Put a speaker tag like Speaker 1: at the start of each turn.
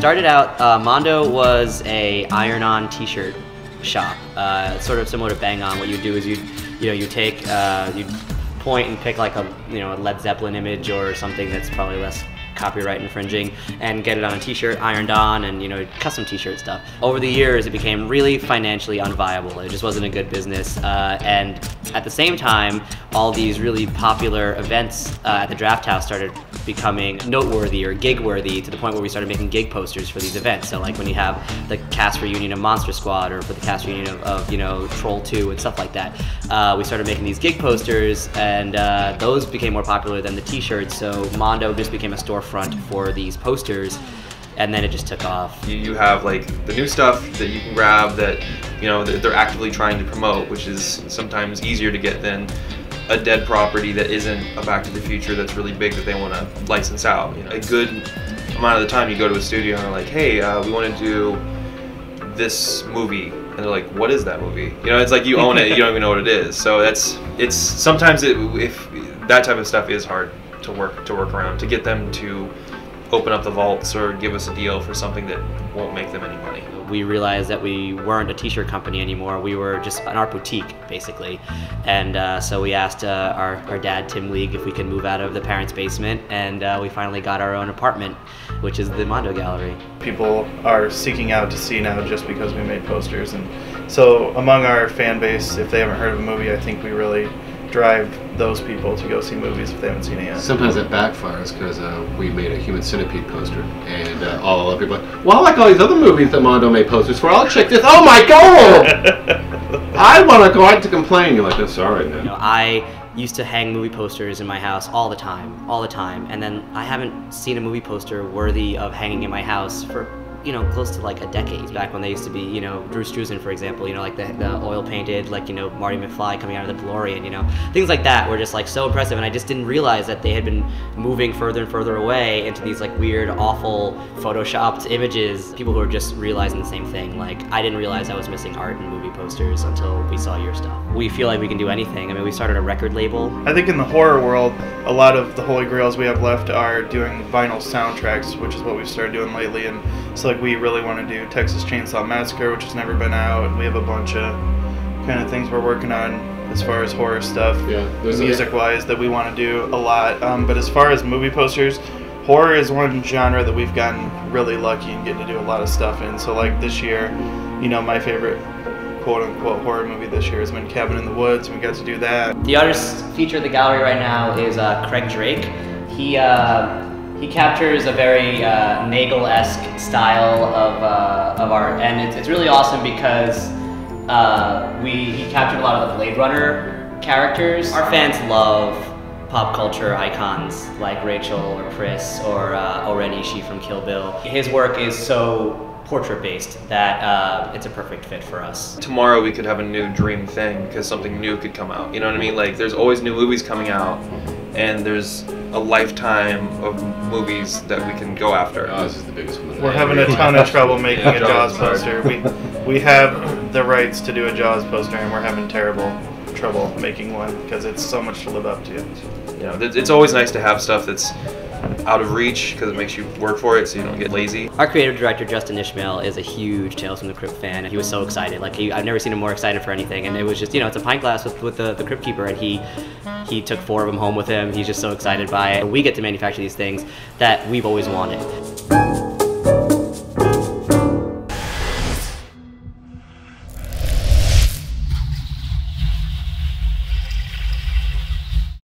Speaker 1: Started out, Mondo was a iron-on t-shirt shop, sort of similar to Bang On. What you'd do is you'd point and pick like a Led Zeppelin image or something that's probably less copyright infringing and get it on a t-shirt, ironed on, and custom t-shirt stuff. Over the years, it became really financially unviable. It just wasn't a good business, and at the same time, all these really popular events at the Draft House started becoming noteworthy or gig-worthy to the point where we started making gig posters for these events. So like when you have the cast reunion of Monster Squad or for the cast reunion of Troll 2 and stuff like that, we started making these gig posters, and those became more popular than the t-shirts, so Mondo just became a storefront for these posters, and then it just took off.
Speaker 2: You have like the new stuff that you can grab that that they're actively trying to promote, which is sometimes easier to get than a dead property that isn't a Back to the Future that's really big that they want to license out. A good amount of the time you go to a studio and they're like, hey, we want to do this movie, and they're like, what is that movie? It's like you own it, you don't even know what it is. So it's sometimes if that type of stuff is hard to work around, to get them to open up the vaults or give us a deal for something that won't make them any money.
Speaker 1: We realized that we weren't a t-shirt company anymore. We were just an art boutique, basically. And so we asked our dad, Tim League, if we could move out of the parents' basement, and we finally got our own apartment, which is the Mondo Gallery.
Speaker 3: People are seeking out to see now just because we made posters. And so among our fan base, if they haven't heard of a movie, I think we really drive those people to go see movies if they haven't seen it yet.
Speaker 4: Sometimes that backfires because we made a Human Centipede poster, and all the people are like, well, I like all these other movies that Mondo made posters for. I'll check this. Oh my god! I want to go out to complain. You're like, that's all right, man.
Speaker 1: I used to hang movie posters in my house all the time, and then I haven't seen a movie poster worthy of hanging in my house for close to like a decade. Back when they used to be, Drew Struzan, for example, like the oil painted, like, Marty McFly coming out of the DeLorean, things like that were just like so impressive, and I just didn't realize that they had been moving further and further away into these like weird, awful, photoshopped images. People who are just realizing the same thing. Like, I didn't realize I was missing art in movie posters until we saw your stuff. We feel like we can do anything. I mean, we started a record label.
Speaker 3: I think in the horror world, a lot of the holy grails we have left are doing vinyl soundtracks, which is what we've started doing lately, and so like we really want to do Texas Chainsaw Massacre, which has never been out, and we have a bunch of kind of things we're working on as far as horror stuff, music-wise, that we want to do a lot. But as far as movie posters, horror is one genre that we've gotten really lucky in getting to do a lot of stuff in. So like this year, my favorite quote-unquote horror movie this year has been Cabin in the Woods, and we got to do that.
Speaker 1: The artist featured at the gallery right now is Craig Drake. He captures a very Nagel-esque style of art, and it's really awesome because he captured a lot of the Blade Runner characters. Our fans love pop culture icons like Rachel or Chris or Oren Ishii from Kill Bill. His work is so portrait-based that it's a perfect fit for us.
Speaker 2: Tomorrow we could have a new dream thing because something new could come out. You know what I mean? Like, there's always new movies coming out, and there's a lifetime of movies that we can go after.
Speaker 4: Jaws is the biggest one.
Speaker 3: We're having a ton of trouble making a Jaws poster. We have the rights to do a Jaws poster, and we're having terrible trouble making one because it's so much to live up to.
Speaker 2: It's always nice to have stuff that's out of reach because it makes you work for it so you don't get lazy.
Speaker 1: Our creative director, Justin Ishmael, is a huge Tales from the Crypt fan, and he was so excited. Like, I've never seen him more excited for anything, and it was just, it's a pint glass with the Crypt Keeper, and he took 4 of them home with him. He's just so excited by it. We get to manufacture these things that we've always wanted.